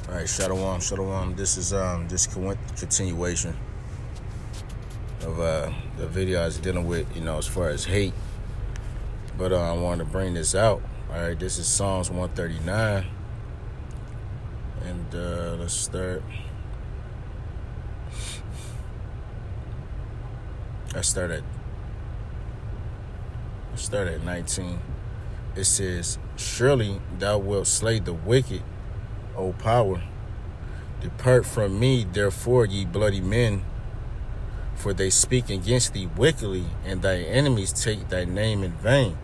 All right, shalom, shalom. This is just continuation of the video I was dealing with, as far as hate. But I wanted to bring this out. All right, this is Psalms 139, and let's start. I start at 19. It says, "Surely thou wilt slay the wicked, O power. Depart from me, therefore, ye bloody men, for they speak against thee wickedly, and thy enemies take thy name in vain."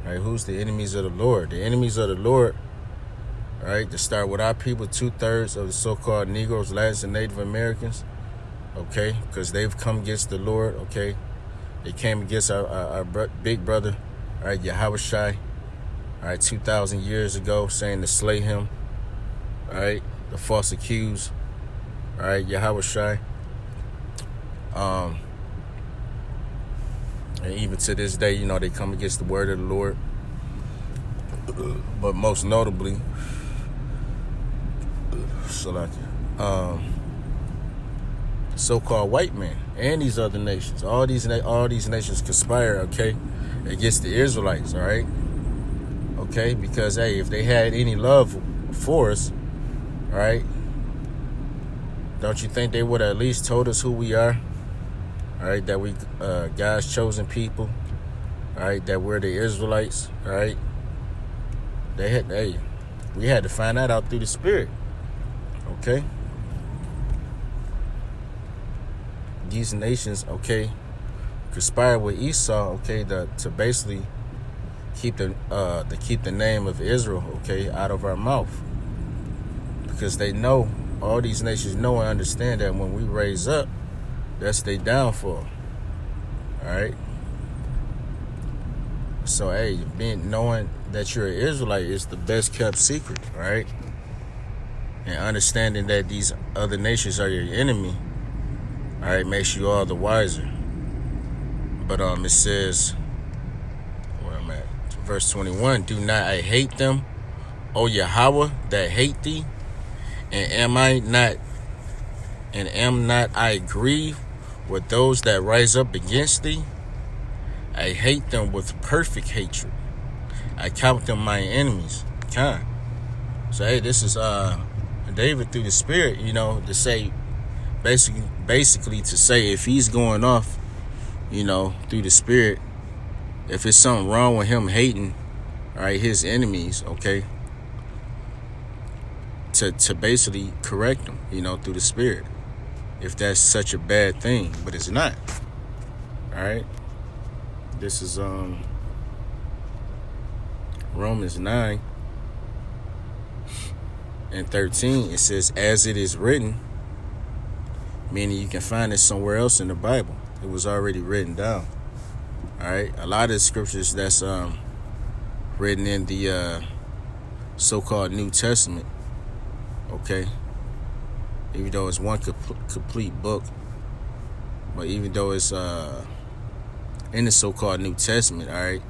All right, who's the enemies of the Lord? The enemies of the Lord, all right, to start with our people, 2/3 of the so-called Negroes, Latins, and Native Americans, okay, because they've come against the Lord, okay. They came against our big brother, all right, Yahushua, all right, 2,000 years ago, saying to slay him, all right, the false accused, all right, Yahushua. And even to this day, they come against the word of the Lord. But most notably, so-called white man and these other nations, all these nations conspire, okay, against the Israelites, all right, okay, because hey, if they had any love for us, all right, don't you think they would have at least told us who we are? All right, that we God's chosen people. All right, that we're the Israelites. All right, we had to find that out through the Spirit. Okay, these nations, okay, conspire with Esau, okay, to basically keep the name of Israel, okay, out of our mouth, because they know, all these nations know and understand that when we raise up, that's their downfall. All right. So hey, knowing that you're an Israelite is the best kept secret, all right? And understanding that these other nations are your enemy, all right, makes you all the wiser. But it says, where I'm at, verse 21, "Do not I hate them, O Yahweh, that hate thee? And am not I grieved with those that rise up against thee? I hate them with perfect hatred. I count them my enemies." So hey, this is David through the Spirit, to say, basically to say, if he's going off, through the Spirit, if it's something wrong with him hating, all right, his enemies, okay, to basically correct them, through the Spirit, if that's such a bad thing, but it's not. All right, this is Romans 9 and 13. It says, "As it is written," meaning you can find it somewhere else in the Bible. It was already written down. All right, a lot of the scriptures that's written in the so-called New Testament, okay, even though it's one complete book, but even though it's in the so-called New Testament, all right,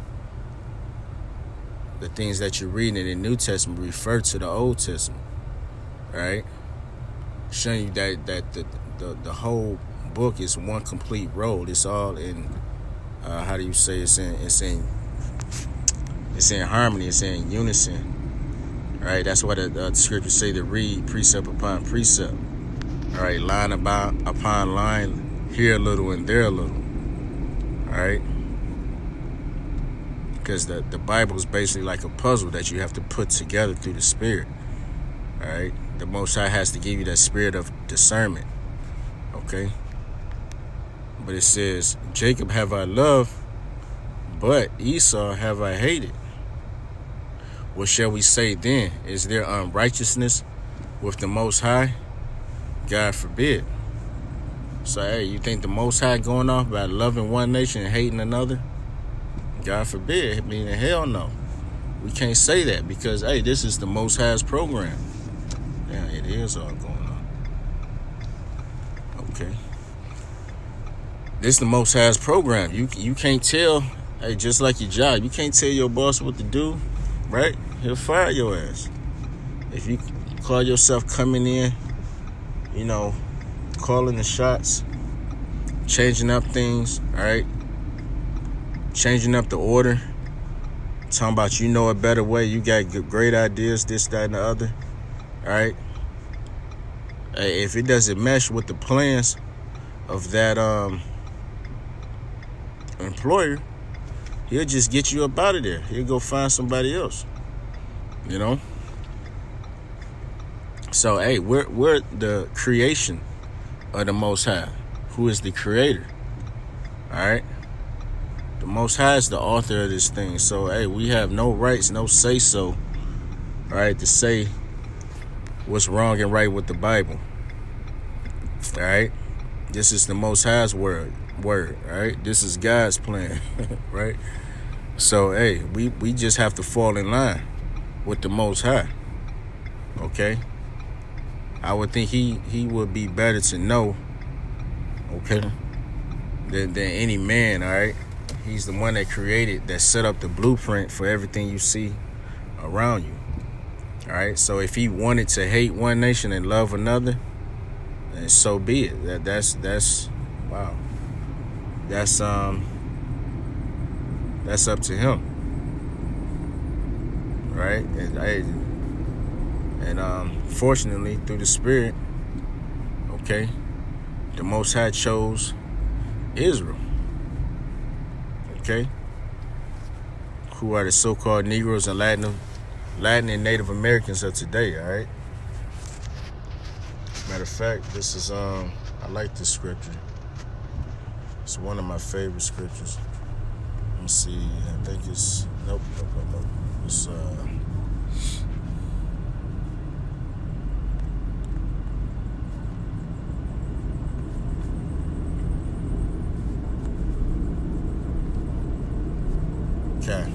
the things that you're reading in the New Testament refer to the Old Testament, all right, showing you that the whole book is one complete roll. It's all in how do you say, it's in harmony, it's in unison. All right, that's what the scriptures say, to read precept upon precept. All right, line upon line, here a little and there a little. All right, because the Bible is basically like a puzzle that you have to put together through the Spirit. All right, the Most High has to give you that spirit of discernment. Okay, but it says, "Jacob have I loved, but Esau have I hated. What shall we say then? Is there unrighteousness with the Most High? God forbid." So hey, you think the Most High going off by loving one nation and hating another? God forbid. Meaning, hell no. We can't say that, because hey, this is the Most High's program. Yeah, it is all going on. Okay. This is the Most High's program. You can't tell, hey, just like your job, you can't tell your boss what to do, right? He'll fire your ass. If you call yourself coming in, you know, calling the shots, changing up things, all right? Changing up the order. Talking about you know a better way. You got great ideas, this, that, and the other, all right? Hey, if it doesn't mesh with the plans of that employer, he'll just get you up out of there. He'll go find somebody else, you know? So, hey, we're the creation of the Most High, who is the creator, all right? The Most High is the author of this thing. So, hey, we have no rights, no say-so, all right, to say what's wrong and right with the Bible, all right? This is the Most High's word, all right? This is God's plan, right? So, hey, we just have to fall in line with the Most High, okay? I would think he would be better to know, okay, than any man, all right? He's the one that created, that set up the blueprint for everything you see around you, all right? So if he wanted to hate one nation and love another, then so be it. That's wow. That's up to him, right? And fortunately, through the Spirit, okay, the Most High chose Israel, okay, who are the so-called Negroes and Latin and Native Americans of today, all right? Matter of fact, this is, I like this scripture. It's one of my favorite scriptures. Let me see, I think it's, nope. It's, okay,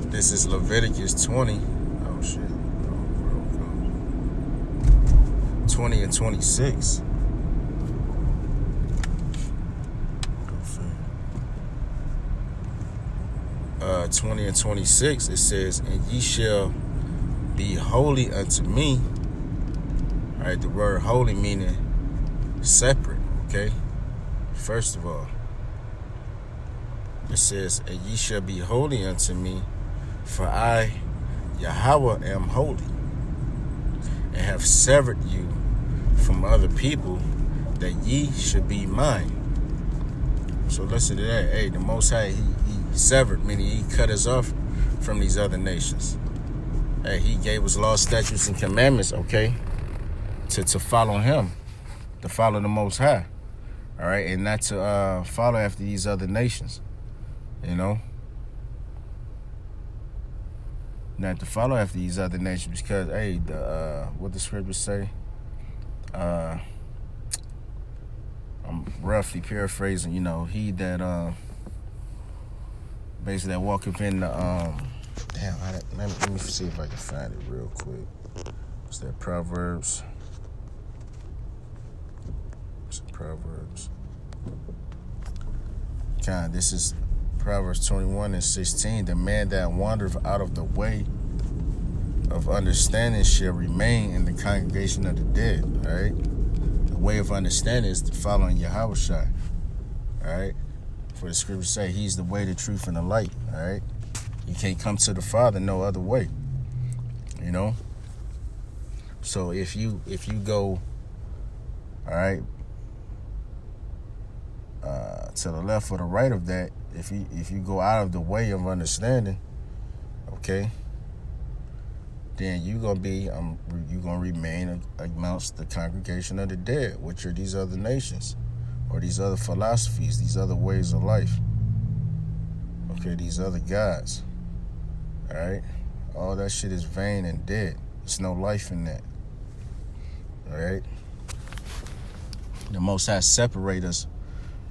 this is Leviticus 20. Oh shit. 20 and 26. 20 and 26, it says, and ye shall be holy unto me. All right, the word holy meaning separate, okay? First of all, it says, and ye shall be holy unto me, for I, Yahweh, am holy, and have severed you from other people, that ye should be mine. So listen to that. Hey, the Most High, he severed, meaning he cut us off from these other nations. Hey, he gave us laws, statutes, and commandments, okay, to follow him, to follow the Most High, all right, and not to follow after these other nations, you know, not to follow after these other nations, because, hey, what the scriptures say, I'm roughly paraphrasing, you know, he that basically that walketh in the let me see if I can find it real quick. It's that Proverbs. This is Proverbs 21 and 16. The man that wandereth out of the way of understanding shall remain in the congregation of the dead. All right. The way of understanding is following Yahushua. All right. For the scriptures say he's the way, the truth, and the light. All right. You can't come to the Father no other way. You know. So if you go, all right, to the left or the right of that, if you go out of the way of understanding, okay, then you're gonna remain amongst the congregation of the dead, which are these other nations, or these other philosophies, these other ways of life. Okay, these other gods. All right, all that shit is vain and dead. There's no life in that. All right, the Most High separate us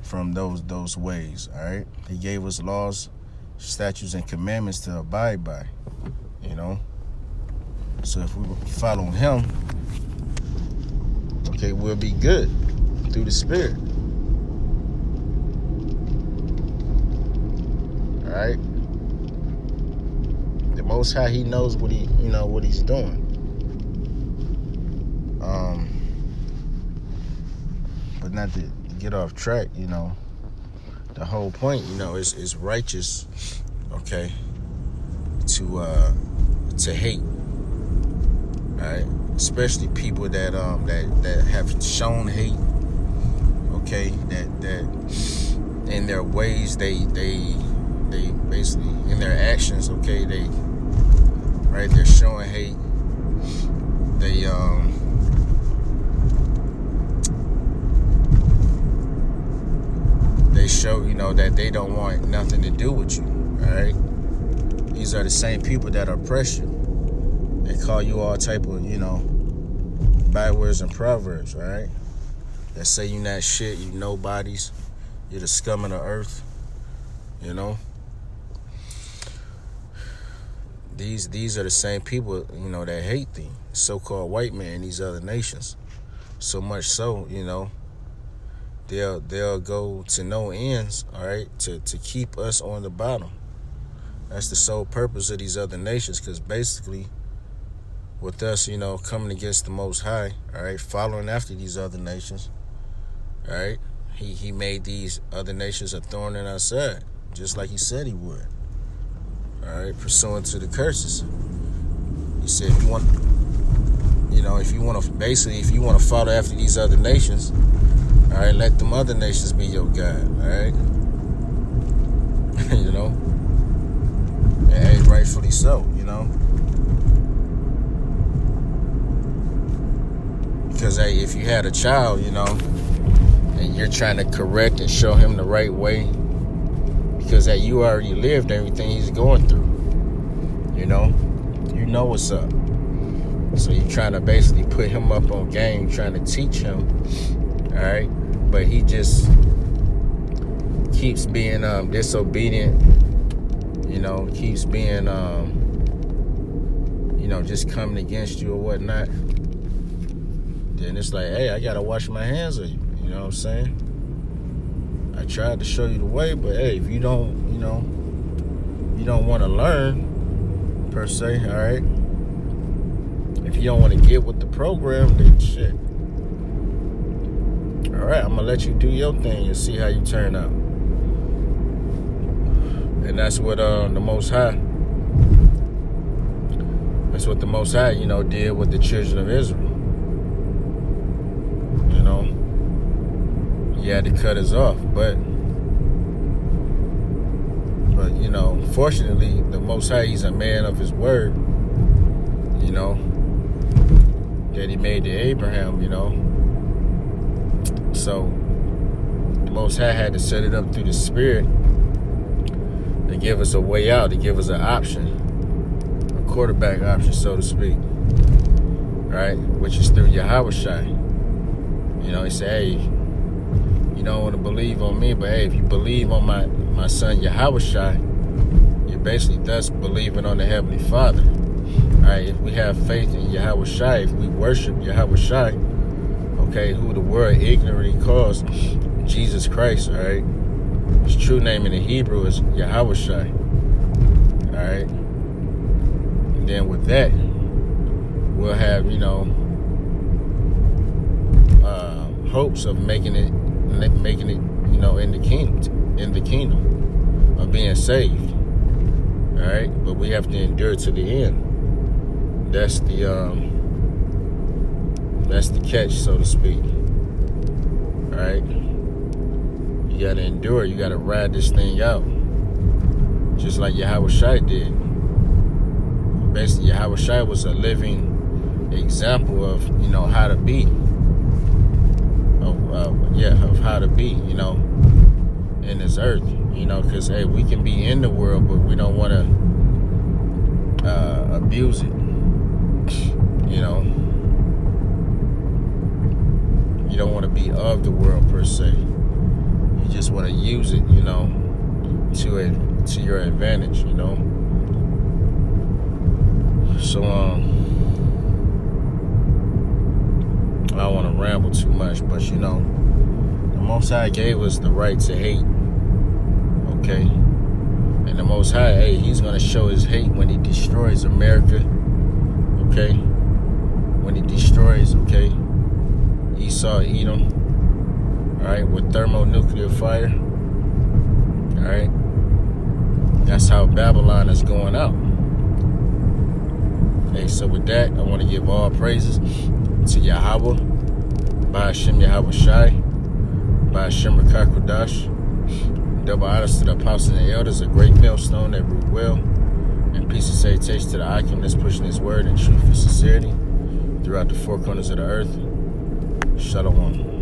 from those ways. All right, he gave us laws, statutes, and commandments to abide by. You know, so if we follow him, okay, we'll be good through the Spirit. All right, the Most High, he knows what he's doing. But not to get off track, the whole point, is righteous, okay, to hate, all right? Especially people that have shown hate, okay, that in their ways, they basically, in their actions, okay, they're showing hate. They show, that they don't want nothing to do with you, all right? These are the same people that oppress you. They call you all type of, bywords and proverbs, all right? That say you not shit, you nobodies, you're the scum of the earth, These are the same people, that hate the so-called white man in these other nations. So much so, they'll go to no ends, all right, to keep us on the bottom. That's the sole purpose of these other nations, because basically with us, coming against the Most High, all right, following after these other nations, all right, he made these other nations a thorn in our side, just like he said he would, all right, pursuant to the curses. He said if you want to follow after these other nations, all right, let them other nations be your God, all right? And rightfully so, Because, hey, if you had a child, and you're trying to correct and show him the right way, because, hey, you already lived everything he's going through, you know what's up. So you're trying to basically put him up on game, trying to teach him, all right? But he just keeps being disobedient, keeps being, just coming against you or whatnot. Then it's like, hey, I got to wash my hands of you. You know what I'm saying? I tried to show you the way, but hey, if you don't, you don't want to learn, per se, all right? If you don't want to get with the program, then shit. All right, I'm going to let you do your thing and see how you turn out. And that's what the Most High, did with the children of Israel. He had to cut us off. But fortunately, the Most High, he's a man of his word, that he made to Abraham, So the Most High had to set it up through the Spirit to give us a way out, to give us an option, a quarterback option, so to speak, right? Which is through Yahushua. He said, hey, you don't want to believe on me, but hey, if you believe on my son Yahushua, you're basically thus believing on the Heavenly Father. All right, if we have faith in Yahushua, if we worship Yahushua, okay, who the world ignorantly calls Jesus Christ, all right? His true name in the Hebrew is Yahushua, all right? And then with that, we'll have, hopes of making it, in the kingdom, of being saved, all right? But we have to endure to the end. That's the catch, so to speak. All right, you gotta endure. You gotta ride this thing out, just like Yahushua did. Basically, Yahushua was a living example of how to be, of how to be, in this earth. Because hey, we can be in the world, but we don't want to abuse it. You don't want to be of the world, per se. You just want to use it, to your advantage, So I don't want to ramble too much, but the Most High gave us the right to hate, okay? And the Most High, hey, he's going to show his hate when he destroys America, okay? When he destroys, okay, Esau, Edom. All right, with thermonuclear fire. All right, that's how Babylon is going out. Hey, so with that, I want to give all praises to Yahweh, by Hashem Yahweh Shai, by Hashem Rakakodash. Double honors to the apostles and the elders, a great millstone that ruled well. And peace and salutation to the icon that's pushing his word in truth and sincerity throughout the four corners of the earth. Shalom.